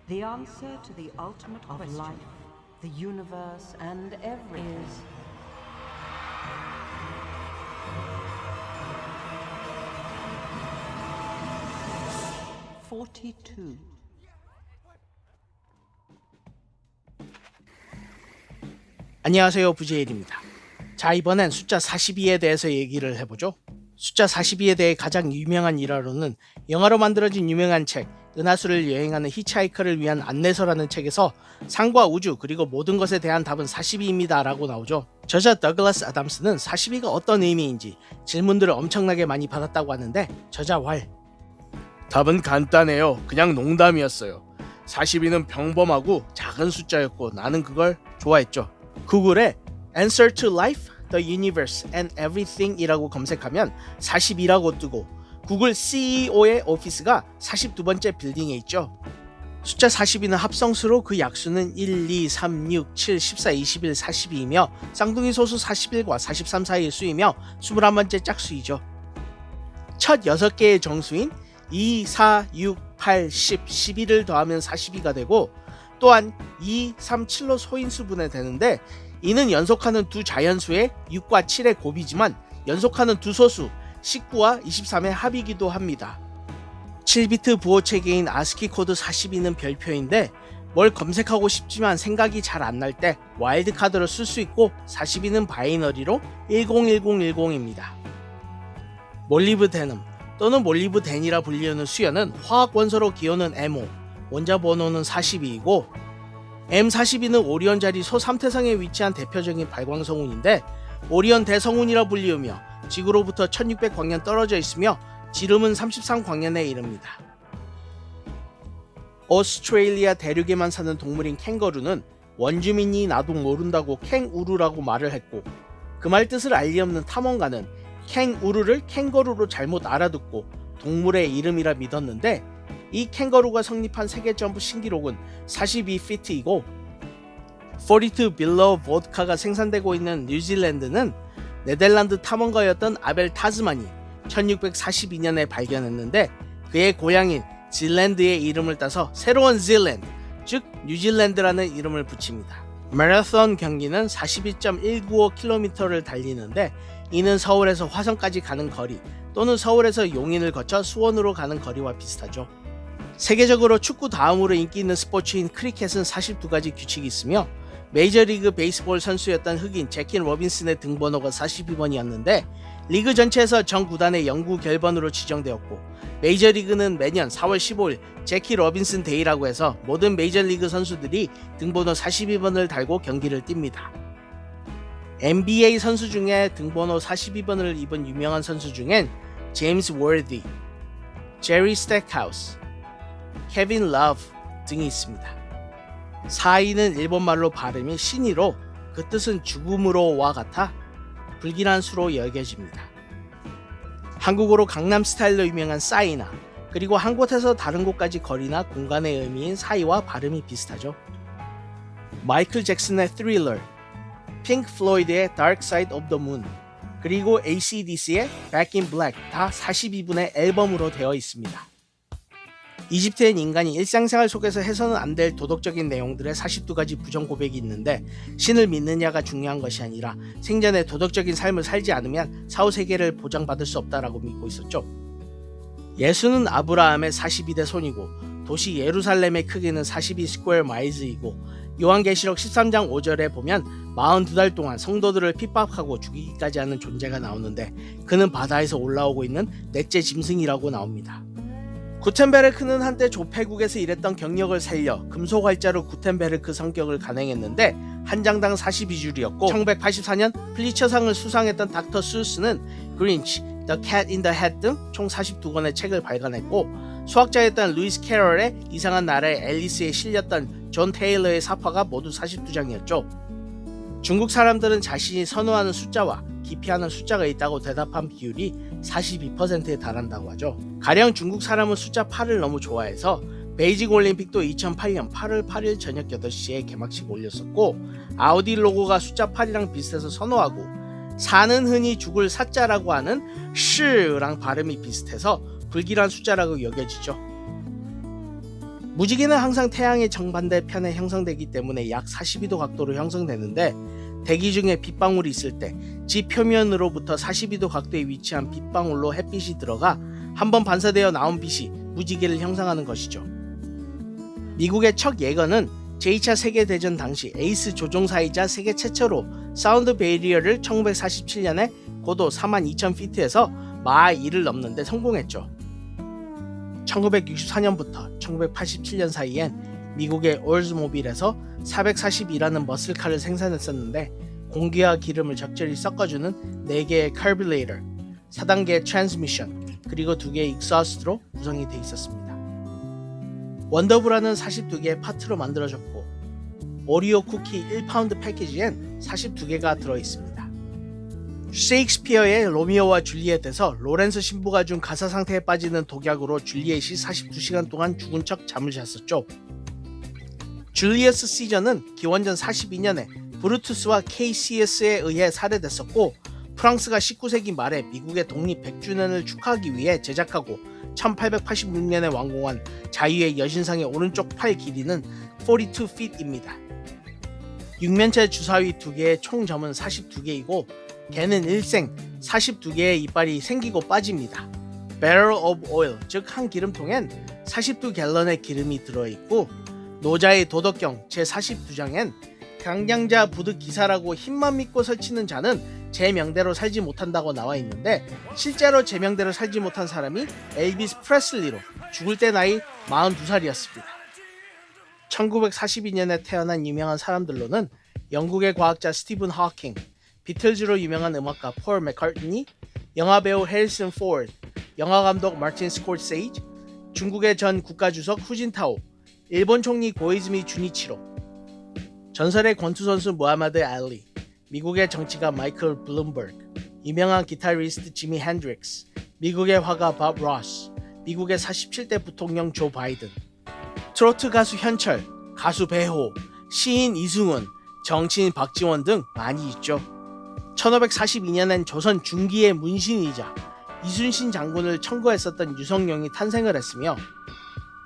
The answer to the ultimate question of life, the universe, and everything is 42. 안녕하세요, 부제일입니다. 자, 이번엔 숫자 42에 대해서 얘기를 해보죠. 숫자 42에 대해 가장 유명한 일화로는 영화로 만들어진 유명한 책 은하수를 여행하는 히치하이커를 위한 안내서라는 책에서 상과 우주 그리고 모든 것에 대한 답은 42입니다 라고 나오죠. 저자 더글라스 아담스는 42가 어떤 의미인지 질문들을 엄청나게 많이 받았다고 하는데 저자 왈 답은 간단해요. 그냥 농담이었어요. 42는 평범하고 작은 숫자였고 나는 그걸 좋아했죠. 구글에 Answer to Life, the Universe and Everything 이라고 검색하면 42라고 뜨고 구글 CEO의 오피스가 42번째 빌딩에 있죠. 숫자 42는 합성수로 그 약수는 1, 2, 3, 6, 7, 14, 21, 42이며 쌍둥이 소수 41과 43 사이의 수이며 21번째 짝수이죠. 첫 6개의 정수인 2, 4, 6, 8, 10, 11을 더하면 42가 되고 또한 2, 3, 7로 소인수분해 되는데 이는 연속하는 두 자연수의 6과 7의 곱이지만 연속하는 두 소수 19와 23의 합이기도 합니다. 7비트 부호 체계인 아스키 코드 42는 별표인데 뭘 검색하고 싶지만 생각이 잘 안 날 때 와일드카드로 쓸 수 있고 42는 바이너리로 101010입니다. 몰리브데넘 또는 몰리브덴이라 불리우는 수연은 화학 원소로 기호는 MO, 원자 번호는 42이고 M42는 오리온 자리 소 3태성에 위치한 대표적인 발광성운인데 오리온 대성운이라 불리우며 지구로부터 1600광년 떨어져 있으며 지름은 33광년에 이릅니다. 오스트레일리아 대륙에만 사는 동물인 캥거루는 원주민이 나도 모른다고 캥우루라고 말을 했고 그 말 뜻을 알 리 없는 탐험가는 캥우루를 캥거루로 잘못 알아듣고 동물의 이름이라 믿었는데 이 캥거루가 성립한 세계 점프 신기록은 42피트이고 42 빌러 보드카가 생산되고 있는 뉴질랜드는 네덜란드 탐험가였던 아벨 타즈만이 1642년에 발견했는데 그의 고향인 질랜드의 이름을 따서 새로운 질랜드, 즉 뉴질랜드라는 이름을 붙입니다. 마라톤 경기는 42.195km를 달리는데 이는 서울에서 화성까지 가는 거리 또는 서울에서 용인을 거쳐 수원으로 가는 거리와 비슷하죠. 세계적으로 축구 다음으로 인기 있는 스포츠인 크리켓은 42가지 규칙이 있으며 메이저리그 베이스볼 선수였던 흑인 제킨 로빈슨의 등번호가 42번이었는데 리그 전체에서 전 구단의 영구 결번으로 지정되었고 메이저리그는 매년 4월 15일 제키 로빈슨 데이라고 해서 모든 메이저리그 선수들이 등번호 42번을 달고 경기를 띱니다. NBA 선수 중에 등번호 42번을 입은 유명한 선수 중엔 제임스 워디, 제리 스택하우스, 케빈 러브 등이 있습니다. 42는 일본말로 발음이 신이로 그 뜻은 죽음으로와 같아 불길한 수로 여겨집니다. 한국어로 강남 스타일로 유명한 싸이나 그리고 한 곳에서 다른 곳까지 거리나 공간의 의미인 사이와 발음이 비슷하죠. 마이클 잭슨의 Thriller, 핑크 플로이드의 Dark Side of the Moon 그리고 AC/DC의 Back in Black 다 42분의 앨범으로 되어 있습니다. 이집트엔 인간이 일상생활 속에서 해서는 안 될 도덕적인 내용들의 42가지 부정 고백이 있는데 신을 믿느냐가 중요한 것이 아니라 생전에 도덕적인 삶을 살지 않으면 사후세계를 보장받을 수 없다라고 믿고 있었죠. 예수는 아브라함의 42대 손이고 도시 예루살렘의 크기는 42 스퀘어 마일즈이고 요한계시록 13장 5절에 보면 42달 동안 성도들을 핍박하고 죽이기까지 하는 존재가 나오는데 그는 바다에서 올라오고 있는 넷째 짐승이라고 나옵니다. 구텐베르크는 한때 조폐국에서 일했던 경력을 살려 금속활자로 구텐베르크 성격을 간행했는데 한 장당 42줄이었고 1984년 플리처상을 수상했던 닥터 수스는 그린치, The Cat in the Hat 등 총 42권의 책을 발간했고 수학자였던 루이스 캐럴의 이상한 나라의 앨리스에 실렸던 존 테일러의 사파가 모두 42장이었죠. 중국 사람들은 자신이 선호하는 숫자와 기피하는 숫자가 있다고 대답한 비율이 42%에 달한다고 하죠. 가령 중국 사람은 숫자 8을 너무 좋아해서 베이징 올림픽도 2008년 8월 8일 저녁 8시에 개막식 올렸었고 아우디 로고가 숫자 8이랑 비슷해서 선호하고 사는 흔히 죽을 사자라고 하는 시랑 발음이 비슷해서 불길한 숫자라고 여겨지죠. 무지개는 항상 태양의 정반대편에 형성되기 때문에 약 42도 각도로 형성되는데 대기 중에 빗방울이 있을 때 지 표면으로부터 42도 각도에 위치한 빗방울로 햇빛이 들어가 한번 반사되어 나온 빛이 무지개를 형성하는 것이죠. 미국의 척 예거는 제2차 세계대전 당시 에이스 조종사이자 세계 최초로 사운드 베리어를 1947년에 고도 42,000피트에서 마하 2를 넘는 데 성공했죠. 1964년부터 1987년 사이엔 미국의 올즈모빌에서 442라는 머슬카를 생산했었는데 공기와 기름을 적절히 섞어주는 4개의 카뷰레이터, 4단계의 트랜스미션, 그리고 2개의 익서스트로 구성이 되어 있었습니다. 원더브라는 42개의 파트로 만들어졌고 오리오 쿠키 1파운드 패키지엔 42개가 들어있습니다. 셰익스피어의 로미오와 줄리엣에서 로렌스 신부가 준 가사 상태에 빠지는 독약으로 줄리엣이 42시간 동안 죽은 척 잠을 잤었죠. 줄리어스 시저는 기원전 42년에 브루투스와 KCS에 의해 살해됐었고 프랑스가 19세기 말에 미국의 독립 100주년을 축하하기 위해 제작하고 1886년에 완공한 자유의 여신상의 오른쪽 팔 길이는 42feet입니다. 육면체 주사위 2개의 총 점은 42개이고 개는 일생 42개의 이빨이 생기고 빠집니다. Barrel of Oil, 즉 한 기름통엔 42갤런의 기름이 들어있고 노자의 도덕경 제42장엔 강량자 부득 기사라고 힘만 믿고 설치는 자는 제 명대로 살지 못한다고 나와 있는데 실제로 제 명대로 살지 못한 사람이 엘비스 프레슬리로 죽을 때 나이 42살이었습니다. 1942년에 태어난 유명한 사람들로는 영국의 과학자 스티븐 하킹, 비틀즈로 유명한 음악가 폴 맥카트니, 영화배우 해리슨 포드, 영화감독 마틴 스콜세이지, 중국의 전 국가주석 후진타오, 일본 총리 고이즈미 주니치로, 전설의 권투선수 무하마드 알리, 미국의 정치가 마이클 블룸버그, 유명한 기타리스트 지미 핸드릭스, 미국의 화가 밥 로스, 미국의 47대 부통령 조 바이든, 트로트 가수 현철, 가수 배호, 시인 이승훈, 정치인 박지원 등 많이 있죠. 1542년엔 조선 중기의 문신이자 이순신 장군을 청거했었던 유성룡이 탄생을 했으며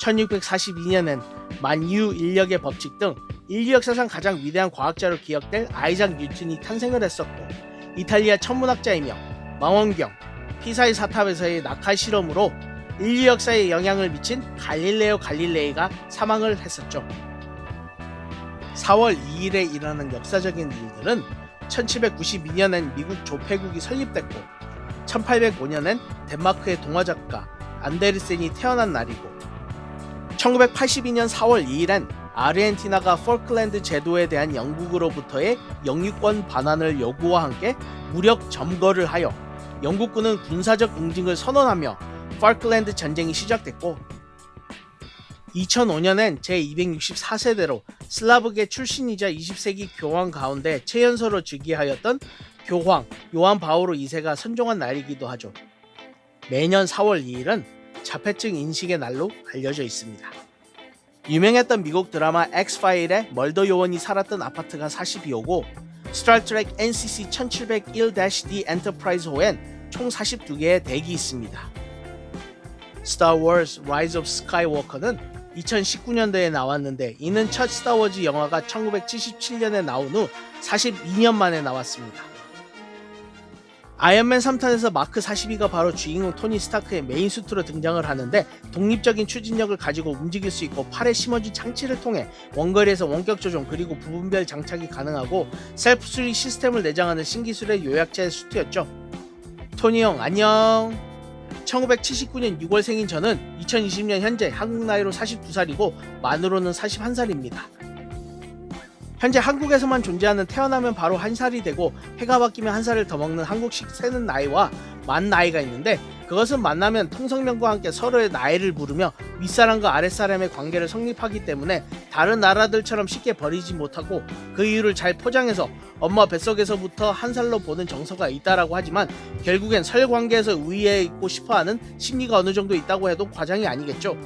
1642년엔 만유 인력의 법칙 등 인류 역사상 가장 위대한 과학자로 기억될 아이작 뉴턴이 탄생을 했었고 이탈리아 천문학자이며 망원경, 피사의 사탑에서의 낙하 실험으로 인류 역사에 영향을 미친 갈릴레오 갈릴레이가 사망을 했었죠. 4월 2일에 일어난 역사적인 일들은 1792년엔 미국 조폐국이 설립됐고 1805년엔 덴마크의 동화작가 안데르센이 태어난 날이고 1982년 4월 2일엔 아르헨티나가 폴클랜드 제도에 대한 영국으로부터의 영유권 반환을 요구와 함께 무력 점거를 하여 영국군은 군사적 응징을 선언하며 폴클랜드 전쟁이 시작됐고 2005년엔 제264세대로 슬라브계 출신이자 20세기 교황 가운데 최연소로 즉위하였던 교황 요한 바오로 2세가 선종한 날이기도 하죠. 매년 4월 2일은 자폐증 인식의 날로 알려져 있습니다. 유명했던 미국 드라마 엑스파일의 멀더 요원이 살았던 아파트가 42호고 스타트렉 NCC 1701-D 엔터프라이즈호엔 총 42개의 덱이 있습니다. 스타 워즈 라이즈 오브 스카이워커는 2019년도에 나왔는데 이는 첫 스타워즈 영화가 1977년에 나온 후 42년 만에 나왔습니다. 아이언맨 3탄에서 마크 42가 바로 주인공 토니 스타크의 메인 수트로 등장을 하는데 독립적인 추진력을 가지고 움직일 수 있고 팔에 심어준 장치를 통해 원거리에서 원격 조종 그리고 부분별 장착이 가능하고 셀프 수리 시스템을 내장하는 신기술의 요약체 수트였죠. 토니 형 안녕. 1979년 6월생인 저는 2020년 현재 한국 나이로 42살이고 만으로는 41살입니다. 현재 한국에서만 존재하는 태어나면 바로 1살이 되고 해가 바뀌면 1살을 더 먹는 한국식 세는 나이와 만 나이가 있는데 그것은 만나면 통성명과 함께 서로의 나이를 부르며 윗사람과 아랫사람의 관계를 성립하기 때문에 다른 나라들처럼 쉽게 버리지 못하고 그 이유를 잘 포장해서 엄마 뱃속에서부터 1살로 보는 정서가 있다라고 하지만 결국엔 설관계에서 우위에 있고 싶어하는 심리가 어느 정도 있다고 해도 과장이 아니겠죠.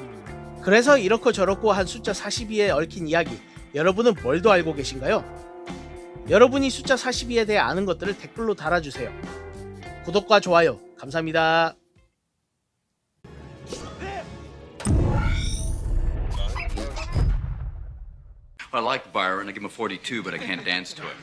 그래서 이렇고 저렇고 한 숫자 42에 얽힌 이야기 여러분은 뭘 더 알고 계신가요? 여러분이 숫자 42에 대해 아는 것들을 댓글로 달아주세요. 구독과 좋아요 감사합니다. I like Byron. I give him a 42, but I can't dance to it.